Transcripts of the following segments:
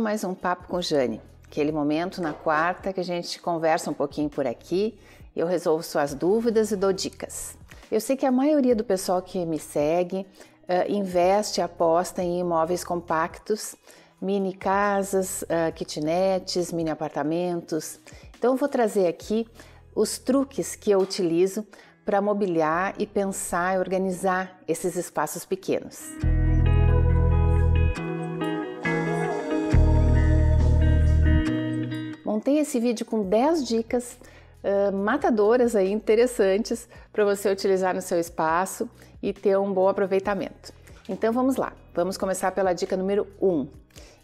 mais um Papo com Jane, aquele momento na quarta que a gente conversa um pouquinho por aqui, eu resolvo suas dúvidas e dou dicas. Eu sei que a maioria do pessoal que me segue investe e aposta em imóveis compactos, mini casas, kitnets, mini apartamentos. Então eu vou trazer aqui os truques que eu utilizo para mobiliar e pensar e organizar esses espaços pequenos. Montei esse vídeo com 10 dicas matadoras aí, interessantes para você utilizar no seu espaço e ter um bom aproveitamento. Então vamos lá, vamos começar pela dica número 1,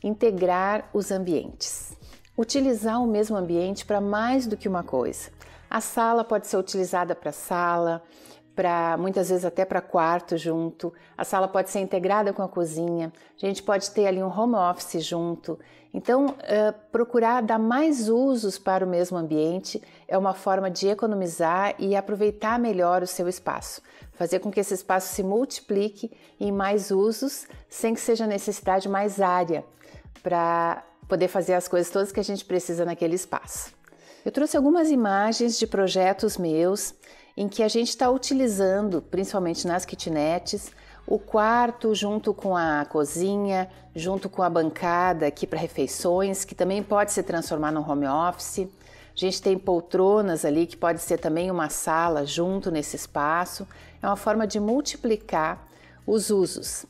integrar os ambientes. Utilizar o mesmo ambiente para mais do que uma coisa. A sala pode ser utilizada para sala, muitas vezes até para quarto junto. A sala pode ser integrada com a cozinha. A gente pode ter ali um home office junto. Então, procurar dar mais usos para o mesmo ambiente é uma forma de economizar e aproveitar melhor o seu espaço. Fazer com que esse espaço se multiplique em mais usos, sem que seja necessidade de mais área para poder fazer as coisas todas que a gente precisa naquele espaço. Eu trouxe algumas imagens de projetos meus em que a gente está utilizando, principalmente nas kitnets, o quarto junto com a cozinha, junto com a bancada aqui para refeições, que também pode se transformar num home office. A gente tem poltronas ali, que pode ser também uma sala junto nesse espaço. É uma forma de multiplicar os usos.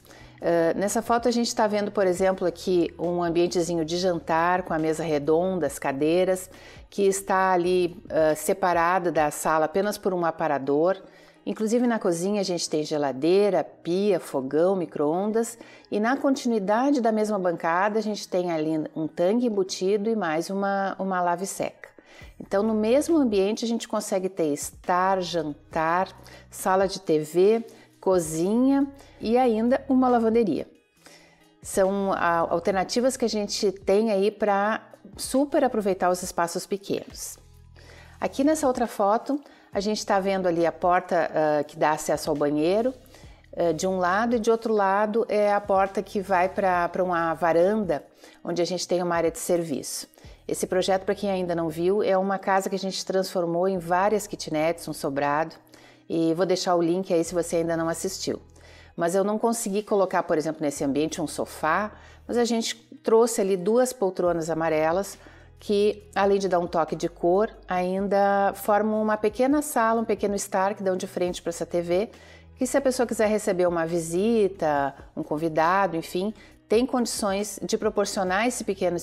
Nessa foto a gente está vendo, por exemplo, aqui um ambientezinho de jantar com a mesa redonda, as cadeiras, que está ali separado da sala apenas por um aparador. Inclusive na cozinha a gente tem geladeira, pia, fogão, micro-ondas, e na continuidade da mesma bancada a gente tem ali um tanque embutido e mais uma lave seca. Então no mesmo ambiente a gente consegue ter estar, jantar, sala de TV, cozinha e ainda uma lavanderia. São alternativas que a gente tem aí para super aproveitar os espaços pequenos. Aqui nessa outra foto, a gente está vendo ali a porta que dá acesso ao banheiro de um lado, e de outro lado é a porta que vai para uma varanda, onde a gente tem uma área de serviço. Esse projeto, para quem ainda não viu, é uma casa que a gente transformou em várias kitnets, um sobrado, e vou deixar o link aí se você ainda não assistiu. Mas eu não consegui colocar, por exemplo, nesse ambiente um sofá, mas a gente trouxe ali 2 poltronas amarelas que, além de dar um toque de cor, ainda formam uma pequena sala, um pequeno estar que dão de frente para essa TV, que se a pessoa quiser receber uma visita, um convidado, enfim, tem condições de proporcionar esse pequeno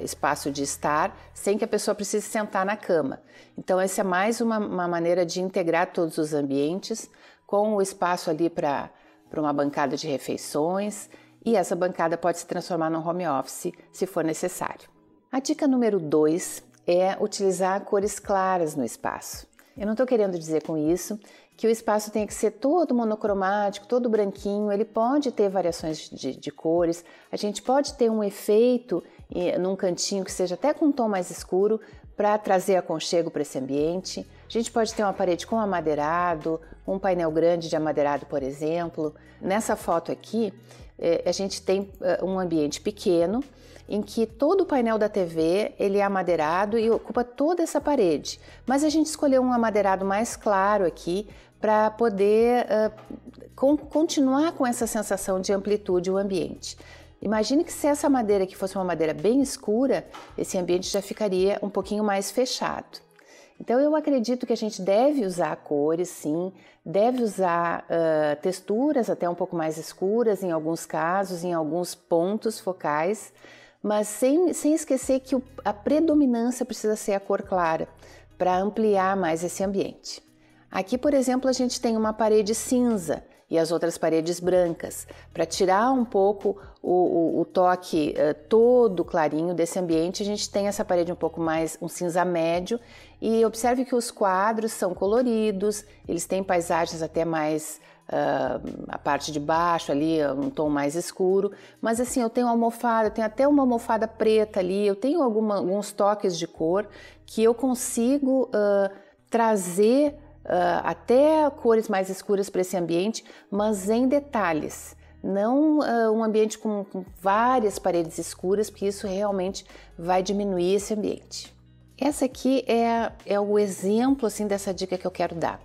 espaço de estar sem que a pessoa precise sentar na cama. Então essa é mais uma maneira de integrar todos os ambientes com o espaço ali para uma bancada de refeições, e essa bancada pode se transformar num home office se for necessário. A dica número 2 é utilizar cores claras no espaço. Eu não estou querendo dizer com isso que o espaço tem que ser todo monocromático, todo branquinho. Ele pode ter variações de cores, a gente pode ter um efeito num cantinho que seja até com um tom mais escuro para trazer aconchego para esse ambiente. A gente pode ter uma parede com amadeirado, um painel grande de amadeirado, por exemplo. Nessa foto aqui, a gente tem um ambiente pequeno em que todo o painel da TV ele é amadeirado e ocupa toda essa parede. Mas a gente escolheu um amadeirado mais claro aqui para poder continuar com essa sensação de amplitude o ambiente. Imagine que se essa madeira aqui fosse uma madeira bem escura, esse ambiente já ficaria um pouquinho mais fechado. Então eu acredito que a gente deve usar cores, sim, deve usar texturas até um pouco mais escuras em alguns casos, em alguns pontos focais, mas sem esquecer que a predominância precisa ser a cor clara, para ampliar mais esse ambiente. Aqui, por exemplo, a gente tem uma parede cinza e as outras paredes brancas, para tirar um pouco o toque todo clarinho desse ambiente. A gente tem essa parede um pouco mais, um cinza médio, e observe que os quadros são coloridos, eles têm paisagens até mais, a parte de baixo ali, um tom mais escuro, mas assim, eu tenho uma almofada, eu tenho até uma almofada preta ali, eu tenho alguns toques de cor que eu consigo trazer até cores mais escuras para esse ambiente, mas em detalhes, Não um ambiente com várias paredes escuras, porque isso realmente vai diminuir esse ambiente. Essa aqui é o exemplo assim, dessa dica que eu quero dar.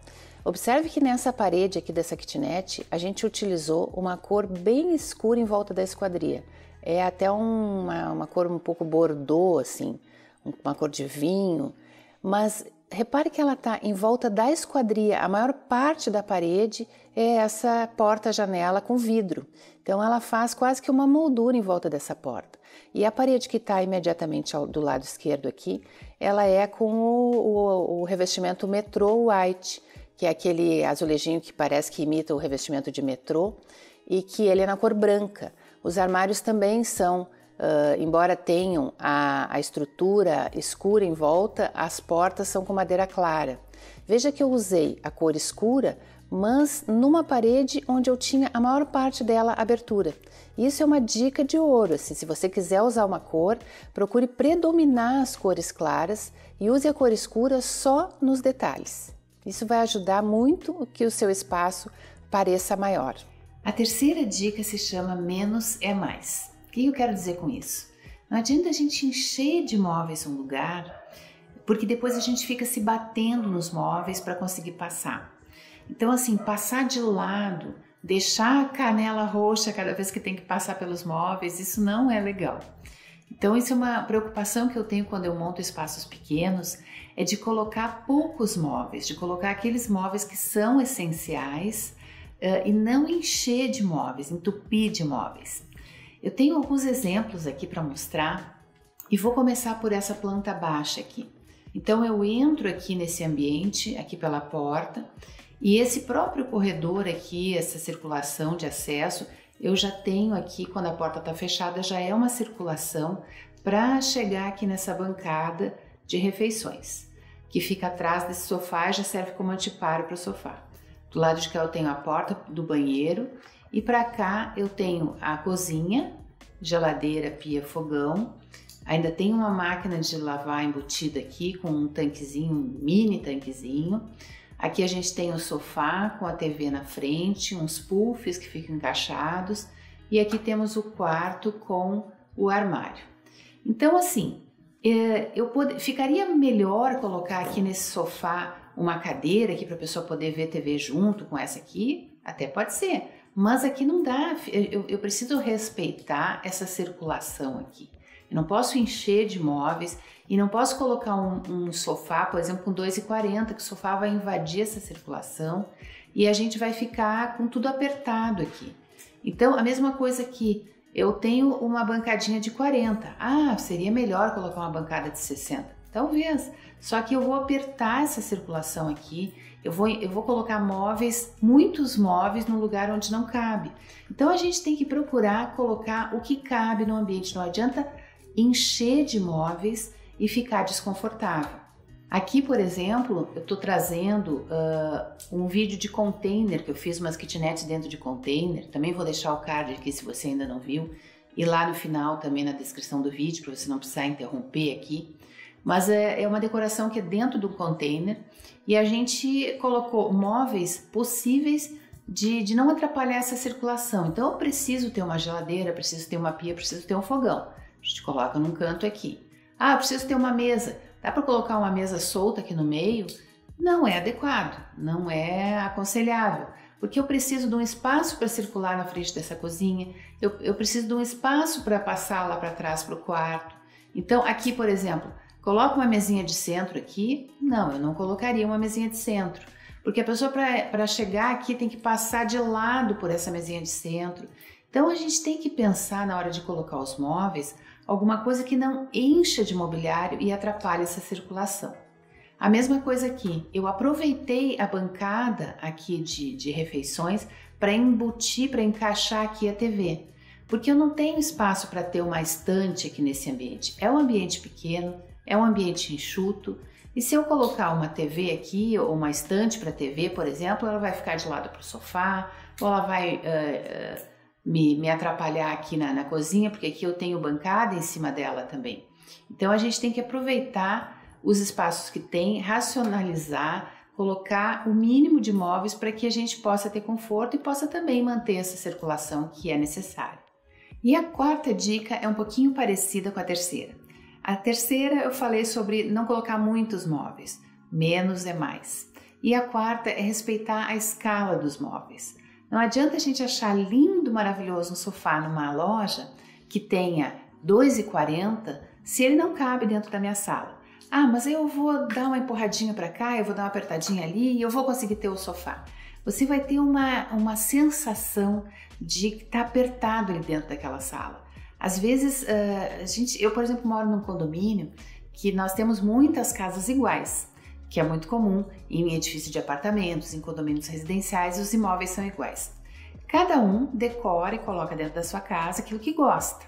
Observe que nessa parede aqui dessa kitnet, a gente utilizou uma cor bem escura em volta da esquadria. É até uma cor um pouco bordô, assim, uma cor de vinho, mas repare que ela está em volta da esquadria. A maior parte da parede é essa porta-janela com vidro. Então ela faz quase que uma moldura em volta dessa porta. E a parede que está imediatamente do lado esquerdo aqui, ela é com o revestimento Metro White, que é aquele azulejinho que parece que imita o revestimento de metrô e que ele é na cor branca. Os armários também são, embora tenham a estrutura escura em volta, as portas são com madeira clara. Veja que eu usei a cor escura, mas numa parede onde eu tinha a maior parte dela abertura. Isso é uma dica de ouro, assim, se você quiser usar uma cor, procure predominar as cores claras e use a cor escura só nos detalhes. Isso vai ajudar muito que o seu espaço pareça maior. A terceira dica se chama menos é mais. O que eu quero dizer com isso? Não adianta a gente encher de móveis um lugar, porque depois a gente fica se batendo nos móveis para conseguir passar. Então assim, passar de lado, deixar a canela roxa cada vez que tem que passar pelos móveis, isso não é legal. Então isso é uma preocupação que eu tenho quando eu monto espaços pequenos, é de colocar poucos móveis, de colocar aqueles móveis que são essenciais e não encher de móveis, entupir de móveis. Eu tenho alguns exemplos aqui para mostrar e vou começar por essa planta baixa aqui. Então eu entro aqui nesse ambiente, aqui pela porta, e esse próprio corredor aqui, essa circulação de acesso, eu já tenho aqui, quando a porta está fechada, já é uma circulação para chegar aqui nessa bancada de refeições, que fica atrás desse sofá e já serve como anteparo para o sofá. Do lado de cá eu tenho a porta do banheiro e para cá eu tenho a cozinha, geladeira, pia, fogão. Ainda tem uma máquina de lavar embutida aqui com um tanquezinho, um mini tanquezinho. Aqui a gente tem o sofá com a TV na frente, uns puffs que ficam encaixados e aqui temos o quarto com o armário. Então assim, ficaria melhor colocar aqui nesse sofá uma cadeira aqui para a pessoa poder ver TV junto com essa aqui? Até pode ser, mas aqui não dá, eu preciso respeitar essa circulação aqui. Eu não posso encher de móveis e não posso colocar um sofá, por exemplo, com 2,40, que o sofá vai invadir essa circulação e a gente vai ficar com tudo apertado aqui. Então, a mesma coisa aqui, eu tenho uma bancadinha de 40. Ah, seria melhor colocar uma bancada de 60. Talvez, só que eu vou apertar essa circulação aqui, eu vou colocar móveis, muitos móveis no lugar onde não cabe. Então, a gente tem que procurar colocar o que cabe no ambiente, não adianta encher de móveis e ficar desconfortável. Aqui, por exemplo, eu estou trazendo um vídeo de container, que eu fiz umas kitnets dentro de container, também vou deixar o card aqui se você ainda não viu, e lá no final também na descrição do vídeo, para você não precisar interromper aqui. Mas é uma decoração que é dentro do container e a gente colocou móveis possíveis de não atrapalhar essa circulação. Então eu preciso ter uma geladeira, preciso ter uma pia, preciso ter um fogão. A gente coloca num canto aqui. Ah, eu preciso ter uma mesa. Dá para colocar uma mesa solta aqui no meio? Não é adequado, não é aconselhável, porque eu preciso de um espaço para circular na frente dessa cozinha, eu preciso de um espaço para passar lá para trás para o quarto. Então aqui, por exemplo, coloca uma mesinha de centro aqui? Não, eu não colocaria uma mesinha de centro, porque a pessoa para chegar aqui tem que passar de lado por essa mesinha de centro. Então a gente tem que pensar na hora de colocar os móveis alguma coisa que não encha de mobiliário e atrapalhe essa circulação. A mesma coisa aqui, eu aproveitei a bancada aqui de refeições para embutir, para encaixar aqui a TV, porque eu não tenho espaço para ter uma estante aqui nesse ambiente. É um ambiente pequeno, é um ambiente enxuto, e se eu colocar uma TV aqui ou uma estante para TV, por exemplo, ela vai ficar de lado para o sofá, ou ela vai me atrapalhar aqui na cozinha, porque aqui eu tenho bancada em cima dela também. Então a gente tem que aproveitar os espaços que tem, racionalizar, colocar o mínimo de móveis para que a gente possa ter conforto e possa também manter essa circulação que é necessária. E a quarta dica é um pouquinho parecida com a terceira. A terceira eu falei sobre não colocar muitos móveis, menos é mais. E a quarta é respeitar a escala dos móveis. Não adianta a gente achar lindo, maravilhoso um sofá numa loja que tenha 2,40 se ele não cabe dentro da minha sala. Ah, mas eu vou dar uma empurradinha para cá, eu vou dar uma apertadinha ali e eu vou conseguir ter o sofá. Você vai ter uma sensação de estar apertado ali dentro daquela sala. Às vezes, eu, por exemplo, moro num condomínio que nós temos muitas casas iguais, que é muito comum em edifícios de apartamentos, em condomínios residenciais, os imóveis são iguais. Cada um decora e coloca dentro da sua casa aquilo que gosta.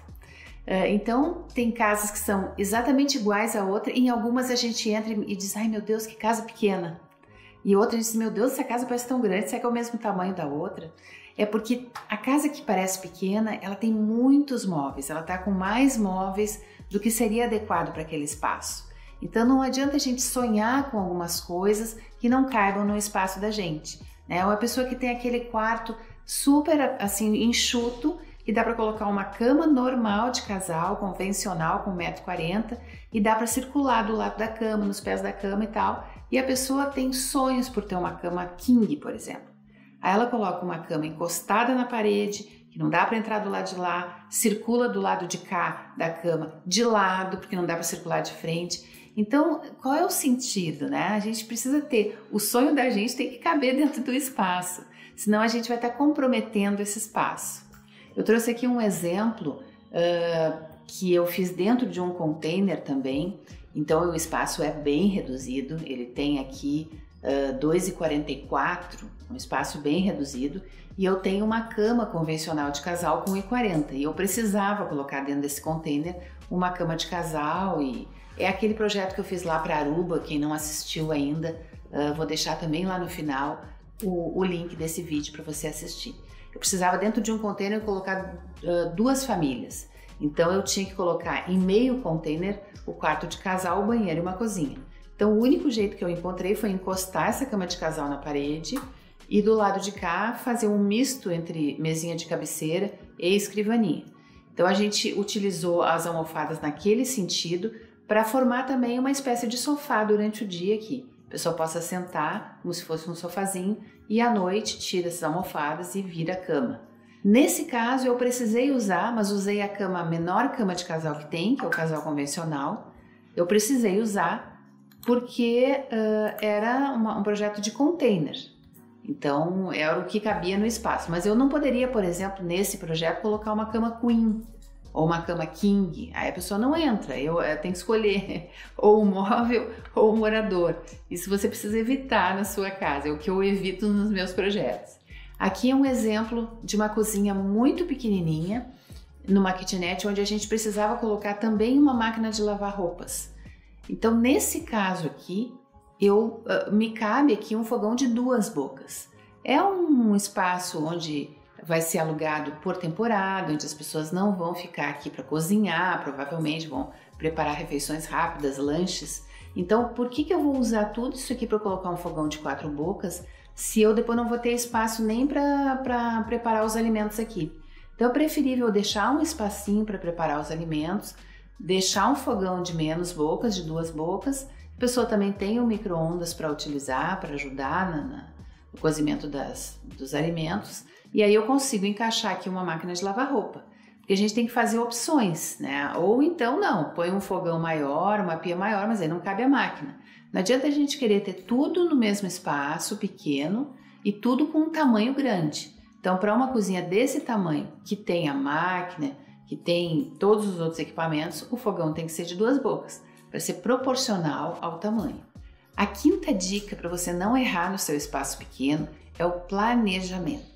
Então, tem casas que são exatamente iguais a outra e em algumas a gente entra e diz, ai meu Deus, que casa pequena. E outra diz, meu Deus, essa casa parece tão grande, será que é o mesmo tamanho da outra? É porque a casa que parece pequena, ela tem muitos móveis, ela está com mais móveis do que seria adequado para aquele espaço. Então não adianta a gente sonhar com algumas coisas que não caibam no espaço da gente, né? Uma pessoa que tem aquele quarto super assim enxuto e dá para colocar uma cama normal de casal, convencional, com 1,40 m e dá para circular do lado da cama, nos pés da cama e tal. E a pessoa tem sonhos por ter uma cama king, por exemplo. Aí ela coloca uma cama encostada na parede, que não dá para entrar do lado de lá, circula do lado de cá da cama de lado, porque não dá para circular de frente. Então, qual é o sentido, né? A gente precisa ter, o sonho da gente tem que caber dentro do espaço, senão a gente vai estar comprometendo esse espaço. Eu trouxe aqui um exemplo que eu fiz dentro de um container também, então o espaço é bem reduzido, ele tem aqui 2,44, um espaço bem reduzido, e eu tenho uma cama convencional de casal com 1,40 e eu precisava colocar dentro desse container uma cama de casal e é aquele projeto que eu fiz lá para Aruba, quem não assistiu ainda, vou deixar também lá no final o link desse vídeo para você assistir. Eu precisava dentro de um container colocar 2 famílias, então eu tinha que colocar em meio container o quarto de casal, o banheiro e uma cozinha. Então o único jeito que eu encontrei foi encostar essa cama de casal na parede e do lado de cá fazer um misto entre mesinha de cabeceira e escrivaninha. Então a gente utilizou as almofadas naquele sentido para formar também uma espécie de sofá durante o dia aqui. A pessoa possa sentar como se fosse um sofazinho e à noite tira essas almofadas e vira a cama. Nesse caso eu precisei usar, mas usei a menor cama de casal que tem, que é o casal convencional. Eu precisei usar porque era um projeto de container. Então era o que cabia no espaço. Mas eu não poderia, por exemplo, nesse projeto colocar uma cama queen ou uma cama king, aí a pessoa não entra, eu tenho que escolher ou o móvel ou o morador. Isso você precisa evitar na sua casa, é o que eu evito nos meus projetos. Aqui é um exemplo de uma cozinha muito pequenininha, numa kitnet, onde a gente precisava colocar também uma máquina de lavar roupas. Então nesse caso aqui, me cabe aqui um fogão de 2 bocas. É um espaço onde vai ser alugado por temporada, onde as pessoas não vão ficar aqui para cozinhar, provavelmente vão preparar refeições rápidas, lanches. Então, por que eu vou usar tudo isso aqui para colocar um fogão de 4 bocas, se eu depois não vou ter espaço nem para preparar os alimentos aqui? Então, é preferível deixar um espacinho para preparar os alimentos, deixar um fogão de menos bocas, de 2 bocas. A pessoa também tem um micro-ondas para utilizar, para ajudar no cozimento dos alimentos. E aí eu consigo encaixar aqui uma máquina de lavar roupa, porque a gente tem que fazer opções, né? Ou então não, põe um fogão maior, uma pia maior, mas aí não cabe a máquina. Não adianta a gente querer ter tudo no mesmo espaço pequeno e tudo com um tamanho grande. Então, para uma cozinha desse tamanho, que tem a máquina, que tem todos os outros equipamentos, o fogão tem que ser de 2 bocas, para ser proporcional ao tamanho. A quinta dica para você não errar no seu espaço pequeno é o planejamento.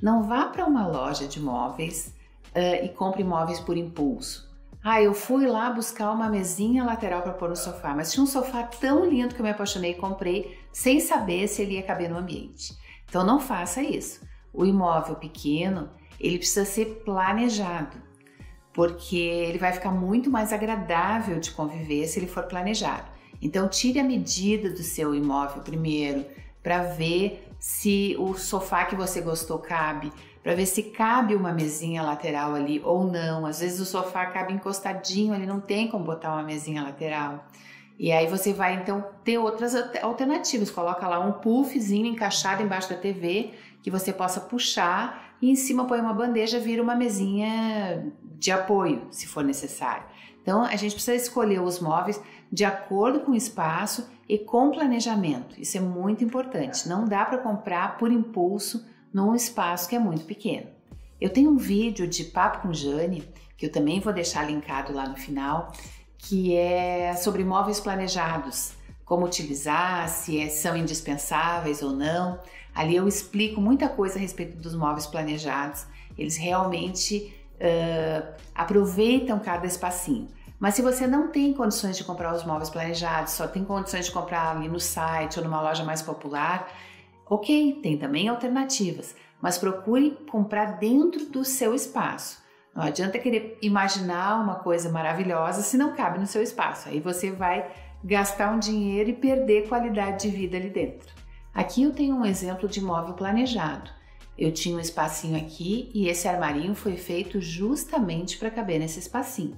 Não vá para uma loja de móveis e compre móveis por impulso. Ah, eu fui lá buscar uma mesinha lateral para pôr no sofá, mas tinha um sofá tão lindo que eu me apaixonei e comprei sem saber se ele ia caber no ambiente. Então não faça isso. O imóvel pequeno, ele precisa ser planejado, porque ele vai ficar muito mais agradável de conviver se ele for planejado. Então tire a medida do seu imóvel primeiro, para ver se o sofá que você gostou cabe, para ver se cabe uma mesinha lateral ali ou não. Às vezes o sofá cabe encostadinho, ele não tem como botar uma mesinha lateral. E aí você vai então ter outras alternativas, coloca lá um puffzinho encaixado embaixo da TV, que você possa puxar e em cima põe uma bandeja, vira uma mesinha de apoio, se for necessário. Então a gente precisa escolher os móveis de acordo com o espaço e com planejamento. Isso é muito importante, não dá para comprar por impulso num espaço que é muito pequeno. Eu tenho um vídeo de Papo com Jane, que eu também vou deixar linkado lá no final, que é sobre móveis planejados, como utilizar, se são indispensáveis ou não. Ali eu explico muita coisa a respeito dos móveis planejados, eles realmente aproveitam cada espacinho. Mas se você não tem condições de comprar os móveis planejados, só tem condições de comprar ali no site ou numa loja mais popular, ok, tem também alternativas, mas procure comprar dentro do seu espaço. Não adianta querer imaginar uma coisa maravilhosa se não cabe no seu espaço. Aí você vai gastar um dinheiro e perder qualidade de vida ali dentro. Aqui eu tenho um exemplo de móvel planejado. Eu tinha um espacinho aqui e esse armarinho foi feito justamente para caber nesse espacinho.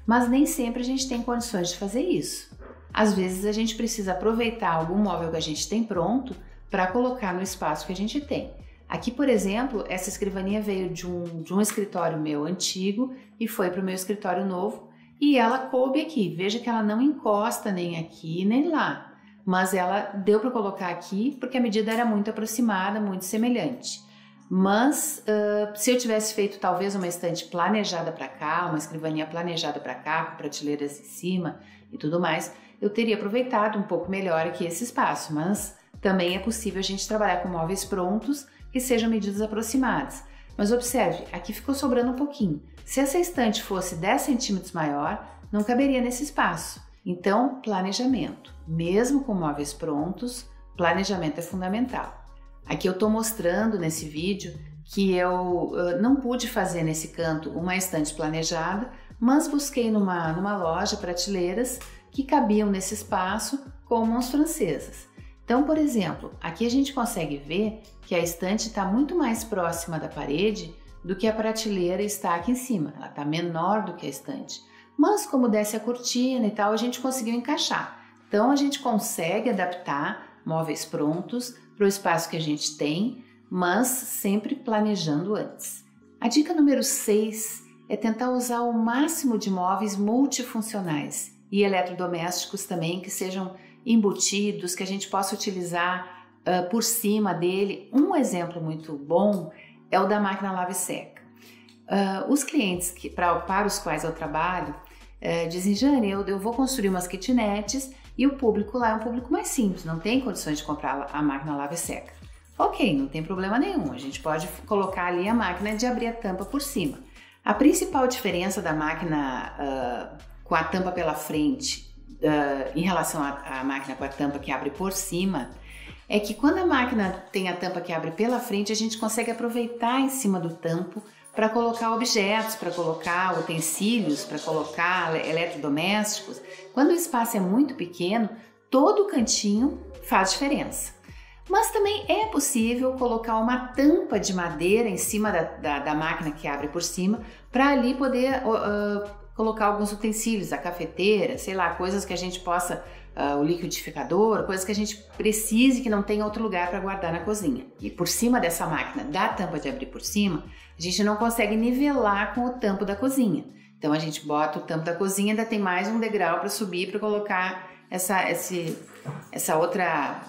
Mas nem sempre a gente tem condições de fazer isso. Às vezes a gente precisa aproveitar algum móvel que a gente tem pronto para colocar no espaço que a gente tem. Aqui, por exemplo, essa escrivaninha veio de um escritório meu antigo e foi para o meu escritório novo e ela coube aqui. Veja que ela não encosta nem aqui nem lá, mas ela deu para colocar aqui porque a medida era muito aproximada, muito semelhante. Mas se eu tivesse feito talvez uma estante planejada para cá, uma escrivaninha planejada para cá, com prateleiras em cima e tudo mais, eu teria aproveitado um pouco melhor aqui esse espaço, mas também é possível a gente trabalhar com móveis prontos que sejam medidas aproximadas. Mas observe, aqui ficou sobrando um pouquinho. Se essa estante fosse 10 centímetros maior, não caberia nesse espaço. Então, planejamento. Mesmo com móveis prontos, planejamento é fundamental. Aqui eu estou mostrando nesse vídeo que eu não pude fazer nesse canto uma estante planejada, mas busquei numa loja prateleiras que cabiam nesse espaço com mãos francesas. Então, por exemplo, aqui a gente consegue ver que a estante está muito mais próxima da parede do que a prateleira está aqui em cima. Ela está menor do que a estante. Mas como desce a cortina e tal, a gente conseguiu encaixar. Então, a gente consegue adaptar móveis prontos para o espaço que a gente tem, mas sempre planejando antes. A dica número 6 é tentar usar o máximo de móveis multifuncionais e eletrodomésticos também que sejam embutidos, que a gente possa utilizar por cima dele. Um exemplo muito bom é o da máquina lava e seca. Os clientes para os quais eu trabalho dizem: Jane, eu vou construir umas kitnets e o público lá é um público mais simples, não tem condições de comprar a máquina lava e seca. Ok, não tem problema nenhum, a gente pode colocar ali a máquina de abrir a tampa por cima. A principal diferença da máquina com a tampa pela frente em relação à máquina com a tampa que abre por cima é que quando a máquina tem a tampa que abre pela frente, a gente consegue aproveitar em cima do tampo para colocar objetos, para colocar utensílios, para colocar eletrodomésticos. Quando o espaço é muito pequeno, todo o cantinho faz diferença. Mas também é possível colocar uma tampa de madeira em cima da máquina que abre por cima, para ali poder colocar alguns utensílios, a cafeteira, sei lá, coisas que a gente possa, o liquidificador, coisas que a gente precise que não tenha outro lugar para guardar na cozinha. E por cima dessa máquina, da tampa de abrir por cima, a gente não consegue nivelar com o tampo da cozinha. Então a gente bota o tampo da cozinha, ainda tem mais um degrau para subir para colocar essa outra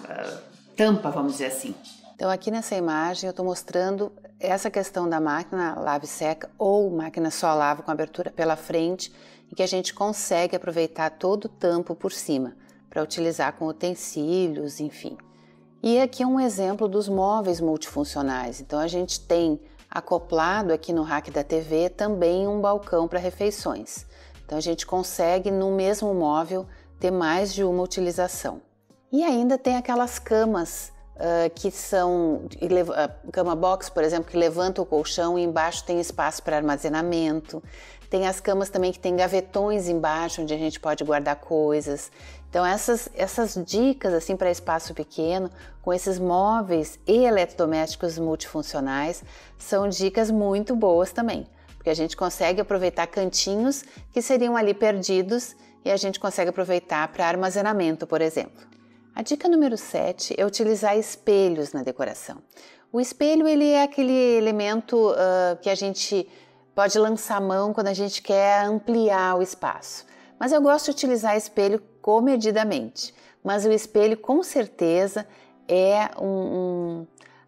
tampa, vamos dizer assim. Então aqui nessa imagem eu estou mostrando essa questão da máquina lava e seca ou máquina só lava com abertura pela frente, em que a gente consegue aproveitar todo o tampo por cima para utilizar com utensílios, enfim. E aqui é um exemplo dos móveis multifuncionais. Então a gente tem acoplado aqui no rack da TV também um balcão para refeições. Então a gente consegue no mesmo móvel ter mais de uma utilização. E ainda tem aquelas camas que são cama box, por exemplo, que levanta o colchão e embaixo tem espaço para armazenamento. Tem as camas também que tem gavetões embaixo onde a gente pode guardar coisas. Então essas dicas assim para espaço pequeno, com esses móveis e eletrodomésticos multifuncionais, são dicas muito boas também, porque a gente consegue aproveitar cantinhos que seriam ali perdidos e a gente consegue aproveitar para armazenamento, por exemplo. A dica número 7 é utilizar espelhos na decoração. O espelho ele é aquele elemento que a gente pode lançar a mão quando a gente quer ampliar o espaço. Mas eu gosto de utilizar espelho comedidamente. Mas o espelho com certeza é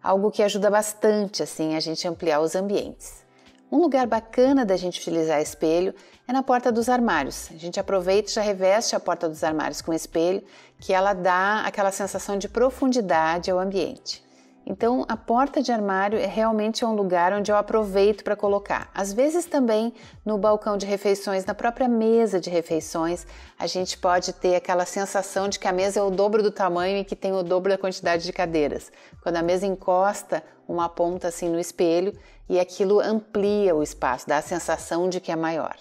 algo que ajuda bastante assim, a gente ampliar os ambientes. Um lugar bacana da gente utilizar espelho é na porta dos armários. A gente aproveita e já reveste a porta dos armários com espelho, que ela dá aquela sensação de profundidade ao ambiente. Então, a porta de armário realmente é um lugar onde eu aproveito para colocar. Às vezes também no balcão de refeições, na própria mesa de refeições, a gente pode ter aquela sensação de que a mesa é o dobro do tamanho e que tem o dobro da quantidade de cadeiras. Quando a mesa encosta uma ponta assim no espelho e aquilo amplia o espaço, dá a sensação de que é maior.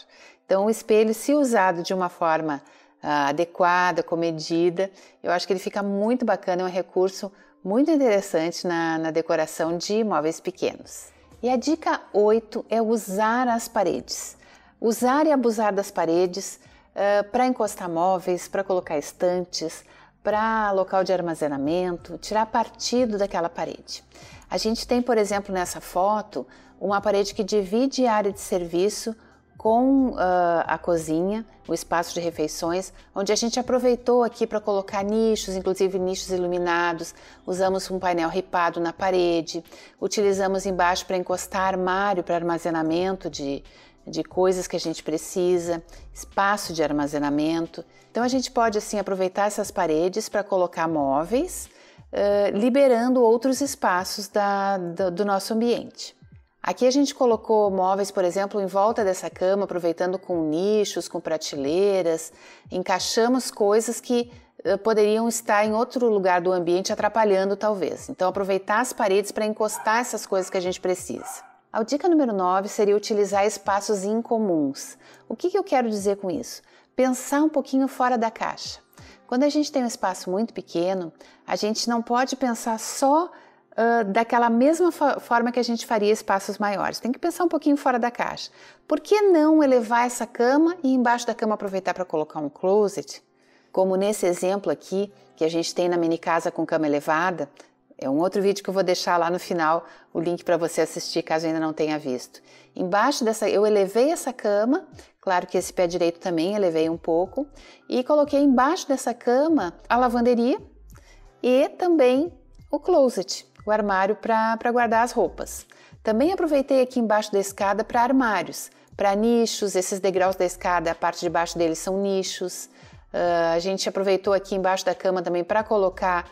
Então, o espelho, se usado de uma forma adequada, comedida, eu acho que ele fica muito bacana, é um recurso muito interessante na decoração de móveis pequenos. E a dica 8 é usar as paredes. Usar e abusar das paredes para encostar móveis, para colocar estantes, para local de armazenamento, tirar partido daquela parede. A gente tem, por exemplo, nessa foto, uma parede que divide a área de serviço com a cozinha, o espaço de refeições, onde a gente aproveitou aqui para colocar nichos, inclusive nichos iluminados, usamos um painel ripado na parede, utilizamos embaixo para encostar armário para armazenamento de coisas que a gente precisa, espaço de armazenamento. Então a gente pode assim aproveitar essas paredes para colocar móveis, liberando outros espaços do nosso ambiente. Aqui a gente colocou móveis, por exemplo, em volta dessa cama, aproveitando com nichos, com prateleiras, encaixamos coisas que poderiam estar em outro lugar do ambiente, atrapalhando talvez. Então aproveitar as paredes para encostar essas coisas que a gente precisa. A dica número 9 seria utilizar espaços incomuns. O que eu quero dizer com isso? Pensar um pouquinho fora da caixa. Quando a gente tem um espaço muito pequeno, a gente não pode pensar só daquela mesma forma que a gente faria espaços maiores. Tem que pensar um pouquinho fora da caixa. Por que não elevar essa cama e embaixo da cama aproveitar para colocar um closet? Como nesse exemplo aqui, que a gente tem na mini casa com cama elevada, é um outro vídeo que eu vou deixar lá no final, o link para você assistir caso ainda não tenha visto. Embaixo eu elevei essa cama, claro que esse pé direito também elevei um pouco, e coloquei embaixo dessa cama a lavanderia e também o closet, o armário para guardar as roupas. Também aproveitei aqui embaixo da escada para armários, para nichos, esses degraus da escada, a parte de baixo deles são nichos. A gente aproveitou aqui embaixo da cama também para colocar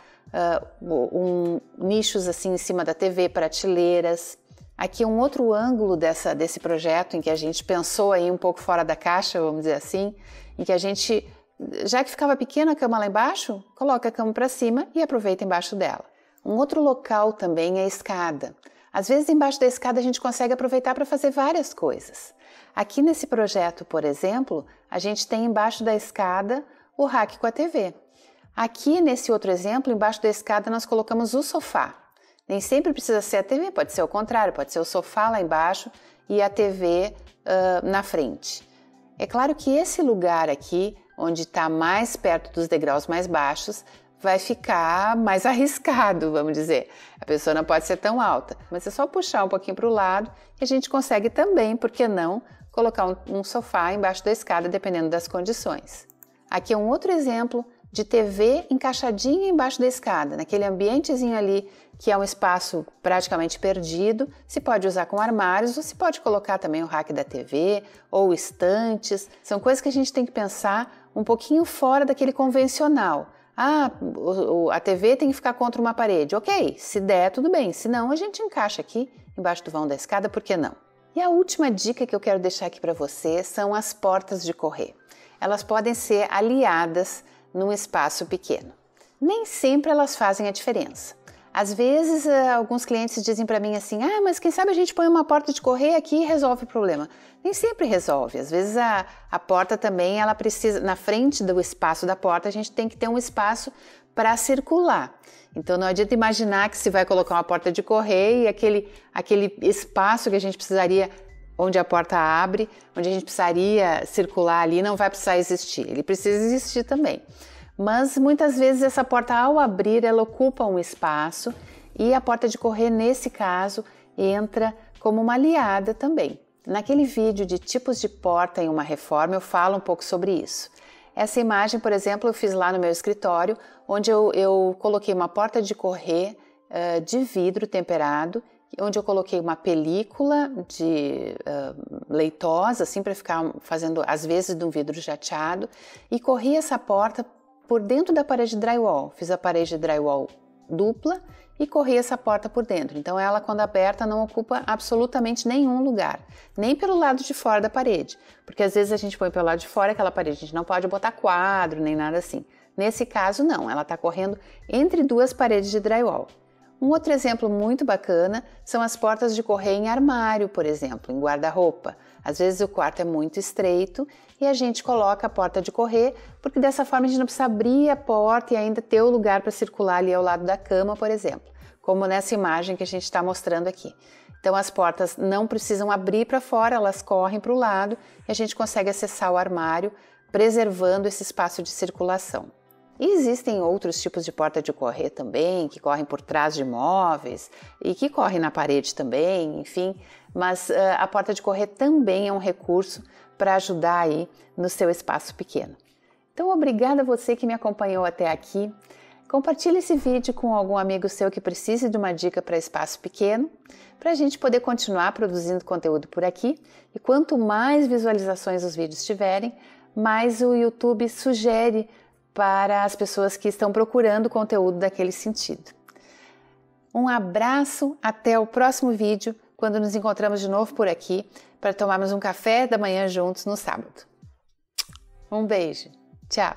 nichos assim em cima da TV, prateleiras. Aqui um outro ângulo desse projeto em que a gente pensou aí um pouco fora da caixa, vamos dizer assim, em que a gente, já que ficava pequena a cama lá embaixo, coloca a cama para cima e aproveita embaixo dela. Um outro local também é a escada. Às vezes embaixo da escada a gente consegue aproveitar para fazer várias coisas. Aqui nesse projeto, por exemplo, a gente tem embaixo da escada o rack com a TV. Aqui nesse outro exemplo, embaixo da escada nós colocamos o sofá. Nem sempre precisa ser a TV, pode ser o contrário, pode ser o sofá lá embaixo e a TV na frente. É claro que esse lugar aqui, onde está mais perto dos degraus mais baixos, vai ficar mais arriscado, vamos dizer. A pessoa não pode ser tão alta, mas é só puxar um pouquinho para o lado e a gente consegue também, por que não, colocar um sofá embaixo da escada, dependendo das condições. Aqui é um outro exemplo de TV encaixadinha embaixo da escada, naquele ambientezinho ali que é um espaço praticamente perdido, se pode usar com armários ou se pode colocar também o rack da TV ou estantes. São coisas que a gente tem que pensar um pouquinho fora daquele convencional. A TV tem que ficar contra uma parede. Ok, se der, tudo bem. Se não, a gente encaixa aqui embaixo do vão da escada, por que não? E a última dica que eu quero deixar aqui para você são as portas de correr. Elas podem ser aliadas num espaço pequeno. Nem sempre elas fazem a diferença. Às vezes, alguns clientes dizem para mim assim, mas quem sabe a gente põe uma porta de correr aqui e resolve o problema. Nem sempre resolve. Às vezes a porta também, ela precisa, na frente do espaço da porta, a gente tem que ter um espaço para circular. Então não adianta imaginar que se vai colocar uma porta de correr e aquele espaço que a gente precisaria, onde a porta abre, onde a gente precisaria circular ali, não vai precisar existir. Ele precisa existir também. Mas muitas vezes essa porta, ao abrir, ela ocupa um espaço e a porta de correr, nesse caso, entra como uma aliada também. Naquele vídeo de tipos de porta em uma reforma, eu falo um pouco sobre isso. Essa imagem, por exemplo, eu fiz lá no meu escritório, onde eu coloquei uma porta de correr de vidro temperado, onde eu coloquei uma película de leitosa, assim, para ficar fazendo, às vezes, de um vidro jateado, e corri essa porta por dentro da parede de drywall. Fiz a parede de drywall dupla e corri essa porta por dentro. Então ela, quando aberta, não ocupa absolutamente nenhum lugar, nem pelo lado de fora da parede, porque às vezes a gente põe pelo lado de fora aquela parede, a gente não pode botar quadro nem nada assim. Nesse caso não, ela está correndo entre duas paredes de drywall. Um outro exemplo muito bacana são as portas de correr em armário, por exemplo, em guarda-roupa. Às vezes o quarto é muito estreito e a gente coloca a porta de correr, porque dessa forma a gente não precisa abrir a porta e ainda ter o lugar para circular ali ao lado da cama, por exemplo, como nessa imagem que a gente está mostrando aqui. Então as portas não precisam abrir para fora, elas correm para o lado e a gente consegue acessar o armário, preservando esse espaço de circulação. E existem outros tipos de porta de correr também, que correm por trás de móveis e que correm na parede também, enfim. Mas a porta de correr também é um recurso para ajudar aí no seu espaço pequeno. Então, obrigada a você que me acompanhou até aqui. Compartilhe esse vídeo com algum amigo seu que precise de uma dica para espaço pequeno, para a gente poder continuar produzindo conteúdo por aqui. E quanto mais visualizações os vídeos tiverem, mais o YouTube sugere para as pessoas que estão procurando conteúdo daquele sentido. Um abraço, até o próximo vídeo, quando nos encontramos de novo por aqui, para tomarmos um café da manhã juntos no sábado. Um beijo, tchau!